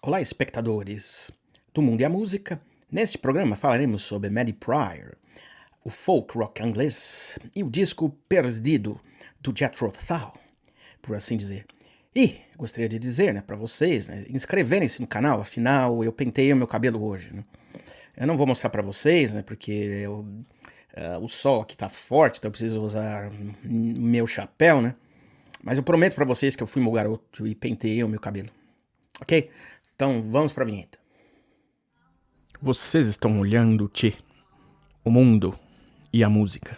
Olá, espectadores do Mundo e a Música. Neste programa falaremos sobre Maddie Pryor, o folk rock inglês e o disco perdido do Jethro Tull, por assim dizer. E gostaria de dizer, para vocês, inscreverem-se no canal, afinal eu penteei o meu cabelo hoje, Eu não vou mostrar para vocês, porque o sol aqui tá forte, então eu preciso usar meu chapéu, Mas eu prometo para vocês que eu fui meu garoto e penteei o meu cabelo. Ok? Então vamos pra vinheta. Vocês estão olhando o mundo e a música.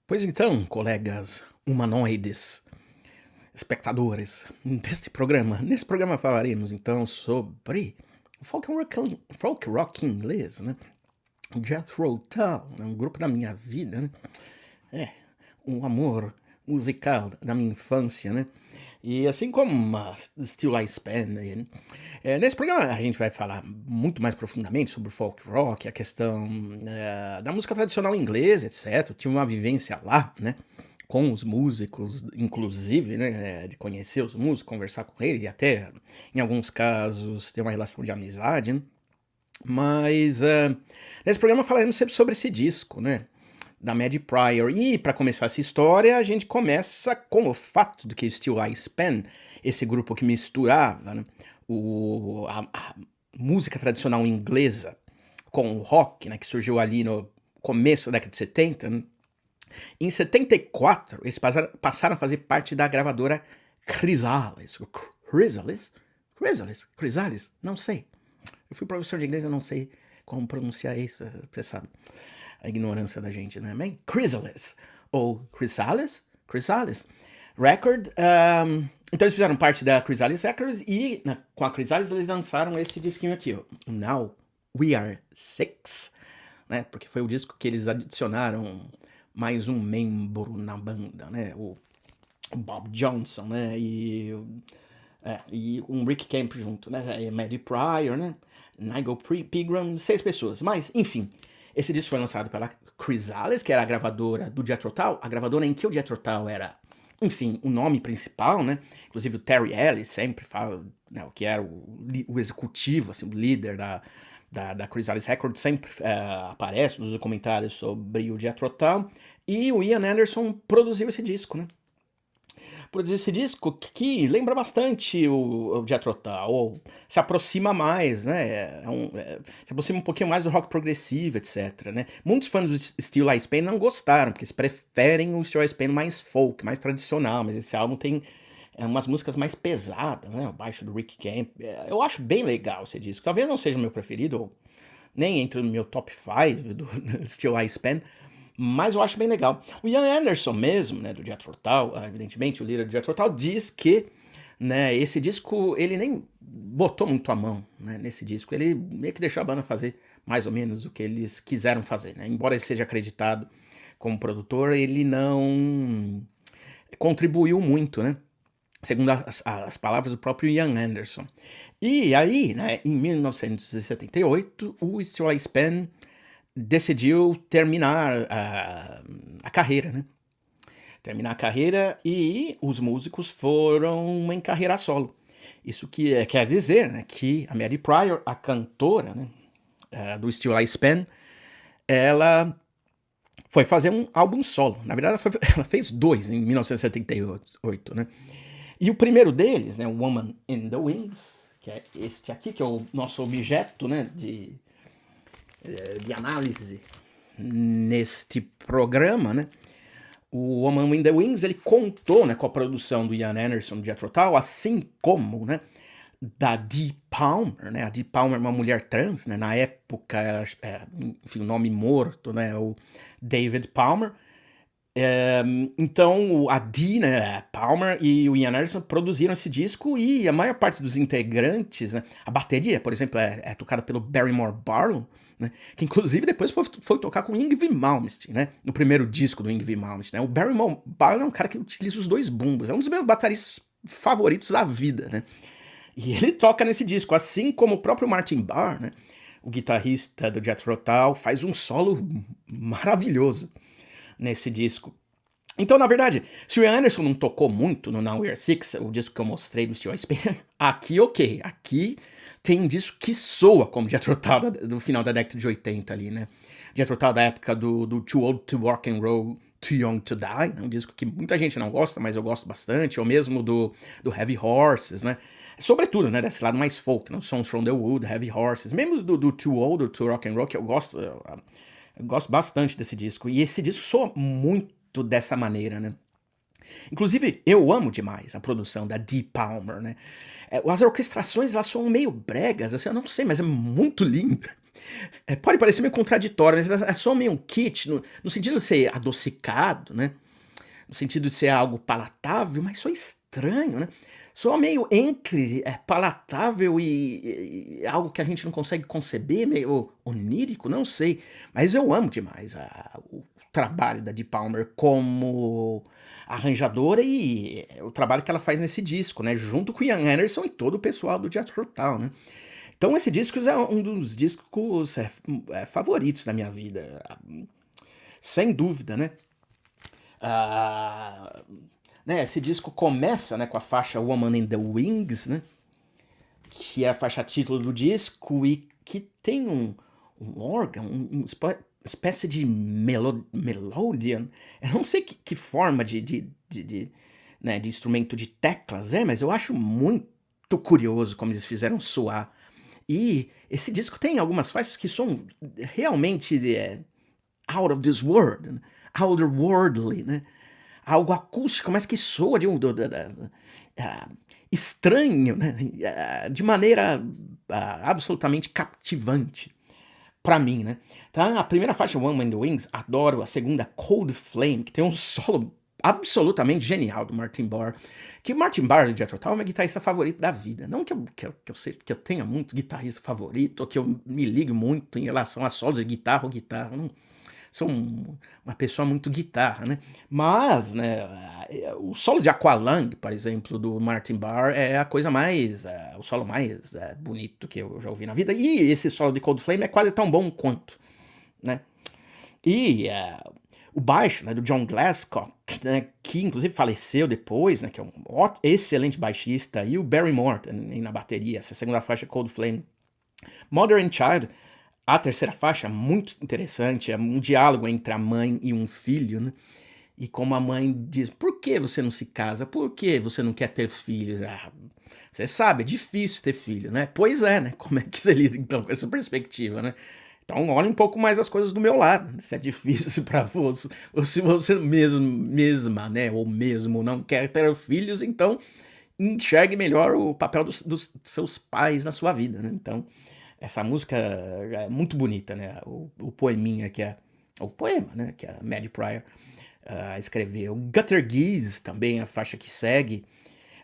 Pois então, colegas humanoides, espectadores, nesse programa falaremos então sobre o folk rock inglês, Jethro Tull, um grupo da minha vida, um amor musical da minha infância, E assim como Still I Spend, nesse programa a gente vai falar muito mais profundamente sobre o folk rock, a questão da música tradicional inglesa, etc. Eu tive uma vivência lá, com os músicos, inclusive, de conhecer os músicos, conversar com eles e até, em alguns casos, ter uma relação de amizade, Mas nesse programa falaremos sempre sobre esse disco, da Maddie Pryor. E para começar essa história, a gente começa com o fato de que Still I Span, esse grupo que misturava a música tradicional inglesa com o rock, que surgiu ali no começo da década de 70, Em 74, eles passaram a fazer parte da gravadora Chrysalis. Chrysalis? Não sei. Eu fui professor de inglês, eu não sei como pronunciar isso, você sabe. A ignorância da gente, Mas Chrysalis, ou Chrysalis Record. Então eles fizeram parte da Chrysalis Records e com a Chrysalis eles lançaram esse disquinho aqui, ó, Now We Are Six, Porque foi o disco que eles adicionaram mais um membro na banda, o Bob Johnson, e um Rick Camp junto, Maddie Pryor, Nigel Pegram, 6 pessoas. Mas, enfim, esse disco foi lançado pela Chrysalis, que era a gravadora do Jethro Tull, a gravadora em que o Jethro Tull era, enfim, o nome principal, Inclusive o Terry Ellis sempre fala, o que era o executivo, assim, o líder da Chrysalis Records, sempre aparece nos documentários sobre o Jethro Tull. E o Ian Anderson produziu esse disco, Produziu esse disco que lembra bastante o Jethro Tull, ou se aproxima mais, se aproxima um pouquinho mais do rock progressivo, etc, Muitos fãs do Still I Span não gostaram, porque eles preferem o Still I Span mais folk, mais tradicional, mas esse álbum tem umas músicas mais pesadas, O baixo do Rick Camp. Eu acho bem legal esse disco. Talvez não seja o meu preferido, ou nem entre no meu top 5 do Still I Span, mas eu acho bem legal. O Ian Anderson mesmo, do Jethro Tull, evidentemente, o líder do Jethro Tull, diz que esse disco, ele nem botou muito a mão nesse disco. Ele meio que deixou a banda fazer mais ou menos o que eles quiseram fazer. Embora ele seja acreditado como produtor, ele não contribuiu muito, Segundo as palavras do próprio Ian Anderson. E aí, em 1978, o Still I Span decidiu terminar a carreira, Terminar a carreira, e os músicos foram em carreira solo. Isso que quer dizer, que a Maddie Pryor, a cantora, do Still I Span, ela foi fazer um álbum solo. Na verdade, ela fez 2 em 1978, E o primeiro deles, Woman in the Wings, que é este aqui, que é o nosso objeto, de análise neste programa, O Woman in the Wings, ele contou, com a produção do Ian Anderson, do Jethro Tull, assim como, da Dee Palmer, A Dee Palmer é uma mulher trans, Na época, enfim, o nome morto, o David Palmer. Então a Dee, Palmer e o Ian Anderson produziram esse disco, e a maior parte dos integrantes, a bateria, por exemplo, é tocada pelo Barrymore Barlow, que inclusive depois foi tocar com o Yngwie Malmsteen, no primeiro disco do Yngwie Malmsteen, O Barrymore Barlow é um cara que utiliza os 2 bumbos, é um dos meus bataristas favoritos da vida, E ele toca nesse disco, assim como o próprio Martin Barr, o guitarrista do Jethro Tull, faz um solo maravilhoso nesse disco. Então, na verdade, se o Ian Anderson não tocou muito no Now We Are Six, o disco que eu mostrei do Steel Spain, aqui ok. Aqui tem um disco que soa como Jethro Tull do final da década de 80 ali, né? Jethro Tull da época do Too Old to Rock and Roll, Too Young to Die, né? Um disco que muita gente não gosta, mas eu gosto bastante, ou mesmo do Heavy Horses, né? Sobretudo, né, desse lado mais folk, né? Songs from the Wood, Heavy Horses, mesmo do Too Old to Rock and Roll, que eu gosto bastante desse disco. E esse disco soa muito dessa maneira, né? Inclusive, eu amo demais a produção da Dee Palmer, né? As orquestrações, elas são meio bregas, assim, eu não sei, mas é muito linda. Pode parecer meio contraditório, mas elas são meio um kit, no sentido de ser adocicado, né? No sentido de ser algo palatável, mas só estranho, né? Só meio entre palatável e algo que a gente não consegue conceber, meio onírico, não sei. Mas eu amo demais o trabalho da Dee Palmer como arranjadora e o trabalho que ela faz nesse disco, né? Junto com o Ian Anderson e todo o pessoal do Jethro Tull, né? Então esse disco é um dos discos favoritos da minha vida, sem dúvida, né? Ah, né? Esse disco começa, né, com a faixa Woman in the Wings, né? Que é a faixa título do disco e que tem um órgão, espécie de melodian. Eu não sei que forma né, de instrumento de teclas é, mas eu acho muito curioso como eles fizeram soar. E esse disco tem algumas faixas que são realmente out of this world, né? Outerworldly, né? Algo acústico, mas que soa ah, estranho, né? De maneira absolutamente captivante pra mim, né? Tá? A primeira faixa, One in the Wings, adoro. A segunda, Cold Flame, que tem um solo absolutamente genial do Martin Barr. Que o Martin Barr, do Jethro Tull, é meu guitarrista favorito da vida. Não que eu tenha muito guitarrista favorito, ou que eu me ligue muito em relação a solos de guitarra ou guitarra. Não, sou uma pessoa muito guitarra, né? Mas, né, o solo de Aqualung, por exemplo, do Martin Barr, é a coisa mais, o solo mais bonito que eu já ouvi na vida. E esse solo de Cold Flame é quase tão bom quanto, né? E o baixo, né, do John Glasgow, né, que inclusive faleceu depois, né, que é um excelente baixista, e o Barry Morton na bateria, essa segunda faixa, Cold Flame. Mother and Child, a terceira faixa, muito interessante, é um diálogo entre a mãe e um filho, né? E como a mãe diz, por que você não se casa? Por que você não quer ter filhos? Você sabe, é difícil ter filho, né? Pois é, né? Como é que você lida então com essa perspectiva, né? Então olhe um pouco mais as coisas do meu lado. Se é difícil para você, ou se você mesma, né? Ou mesmo não quer ter filhos, então enxergue melhor o papel dos seus pais na sua vida, né? Então, essa música é muito bonita, né? O poeminha que é. O poema, né? Que a Maddie Pryor escreveu. Gutter Geese também, a faixa que segue.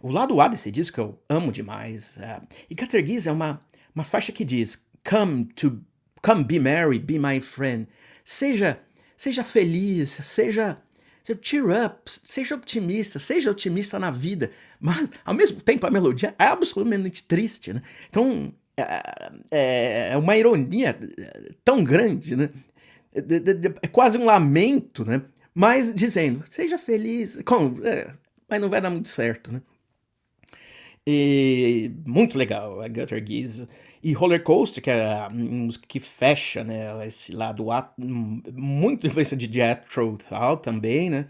O lado A desse disco eu amo demais. E Gutter Geese é uma faixa que diz: Come be merry, be my friend. Seja feliz, cheer up, seja otimista na vida. Mas, ao mesmo tempo, a melodia é absolutamente triste, né? Então, é uma ironia tão grande, né? É quase um lamento, né? Mas dizendo, seja feliz, mas não vai dar muito certo, né? E muito legal a Gutter Geese. E Roller Coaster, que é a música que fecha, né, esse lado muito influência de Jethro Tull também, né?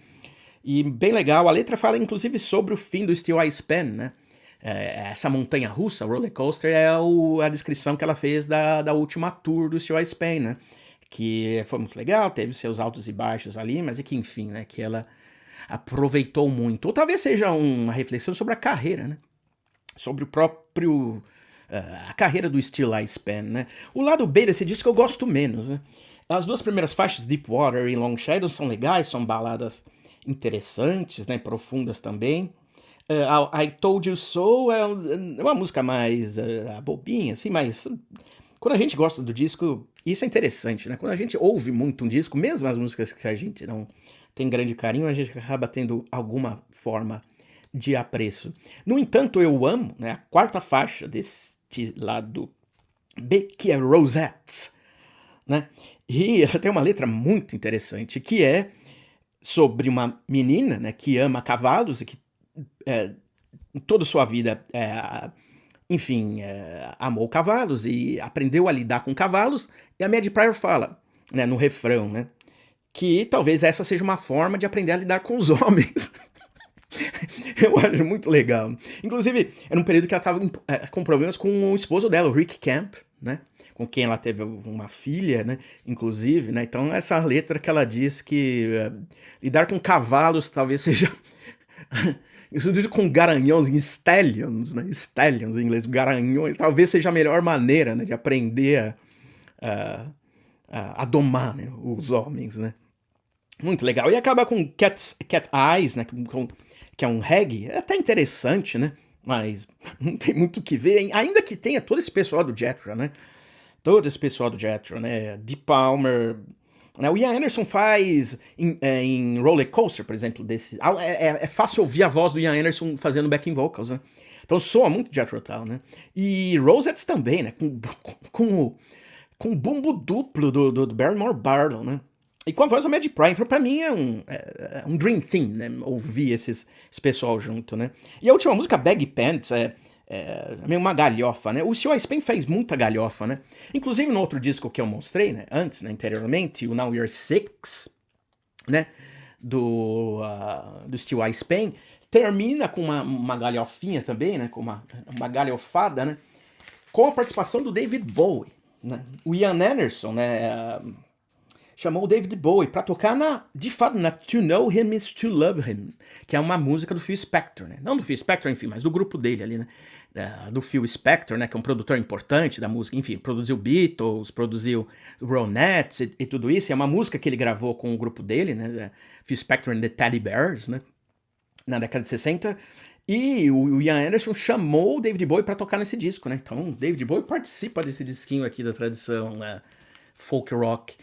E bem legal, a letra fala inclusive sobre o fim do Steel Ice Pen, né? Essa montanha russa, Roller Coaster, é a descrição que ela fez da última tour do Steel Ice Pen, né? Que foi muito legal, teve seus altos e baixos ali, mas é que enfim, né? Que ela aproveitou muito. Ou talvez seja uma reflexão sobre a carreira, né? Sobre o próprio a carreira do Steel Ice Pen, né? O lado B desse disco eu gosto menos, né? As duas primeiras faixas, Deepwater e Long Shadow, são legais, são baladas interessantes, né? Profundas também. I Told You So é uma música mais bobinha, assim, mas quando a gente gosta do disco, isso é interessante, né? Quando a gente ouve muito um disco, mesmo as músicas que a gente não tem grande carinho, a gente acaba tendo alguma forma de apreço. No entanto, eu amo, né, a quarta faixa deste lado B, que é Rosettes, né? E ela tem uma letra muito interessante, que é sobre uma menina, né, que ama cavalos e que toda a sua vida, enfim, amou cavalos e aprendeu a lidar com cavalos. E a Maddy Prior fala, né, no refrão, né, que talvez essa seja uma forma de aprender a lidar com os homens. Eu acho muito legal. Inclusive, era um período que ela estava com problemas com o esposo dela, o Rick Camp, né? Com quem ela teve uma filha, né? Inclusive, né? Então, essa letra que ela diz que lidar com cavalos talvez seja. Isso diz com garanhões, stallions, né? Stallions em inglês, garanhões, talvez seja a melhor maneira, né, de aprender a domar, né, os homens, né? Muito legal. E acaba com Cat Eyes, né? Que é um reggae. É até interessante, né? Mas não tem muito o que ver, hein? Ainda que tenha todo esse pessoal do Jethro, né? Todo esse pessoal do Jethro, né? Deep Palmer. Né? O Ian Anderson faz em Roller Coaster, por exemplo, desse. É fácil ouvir a voz do Ian Anderson fazendo backing vocals, né? Então soa muito Jethro Tull, né? E Rosettes também, né? Com o bumbo duplo do Barrymore Barlow, né? E com a voz da Maddy Prior. Então, pra mim, é um dream thing, né? Ouvir esse pessoal junto, né? E a última música, Baggy Pants, é meio uma galhofa, né? O Steel Spain fez muita galhofa, né? Inclusive, no outro disco que eu mostrei, né? Antes, né? Anteriormente, o Now You're Six, né? Do Steel Spain, termina com uma galhofinha também, né? Com uma galhofada, né? Com a participação do David Bowie, né? O Ian Anderson, né? Chamou o David Bowie pra tocar de fato, na To Know Him Is To Love Him, que é uma música do Phil Spector, né? Não do Phil Spector, enfim, mas do grupo dele ali, né? Do Phil Spector, né? Que é um produtor importante da música, enfim, produziu Beatles, produziu Ronettes e tudo isso. E é uma música que ele gravou com o grupo dele, né? Phil Spector and the Teddy Bears, né? Na década de 60. E o Ian Anderson chamou o David Bowie pra tocar nesse disco, né? Então, o David Bowie participa desse disquinho aqui da tradição folk rock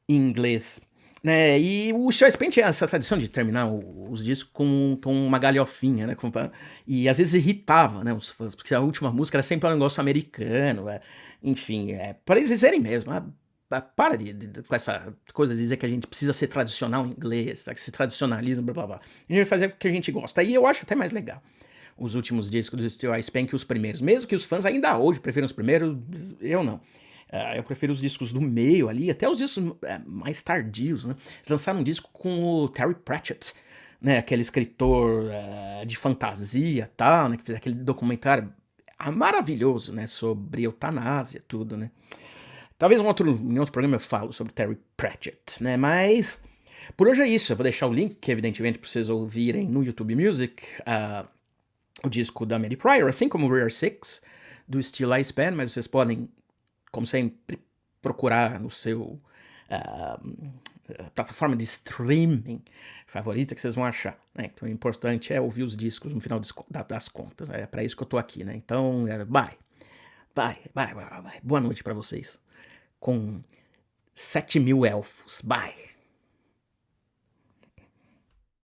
em inglês, né? E o Steel Spain tinha essa tradição de terminar os discos com uma galhofinha, né? E às vezes irritava, né, os fãs, porque a última música era sempre um negócio americano, enfim, para eles dizerem mesmo, para com essa coisa de dizer que a gente precisa ser tradicional em inglês, tá? Que esse tradicionalismo, blá blá blá. A gente vai fazer o que a gente gosta. E eu acho até mais legal os últimos discos do Steel Spain que os primeiros. Mesmo que os fãs ainda hoje prefiram os primeiros, eu não. Eu prefiro os discos do meio ali, até os discos mais tardios, né? Eles lançaram um disco com o Terry Pratchett, né? Aquele escritor de fantasia e tal, né? Que fez aquele documentário maravilhoso, né? Sobre eutanásia e tudo, né? Talvez em outro programa eu falo sobre Terry Pratchett, né? Mas por hoje é isso. Eu vou deixar o link, que evidentemente para vocês ouvirem no YouTube Music, o disco da Maddy Prior, assim como o Rare Six, do Steel Spain, mas vocês podem, como sempre, procurar no seu plataforma de streaming favorita que vocês vão achar, né? Então o importante é ouvir os discos no final das contas. É para isso que eu tô aqui, né? Então, bye. Boa noite para vocês. Com 7.000 elfos. Bye.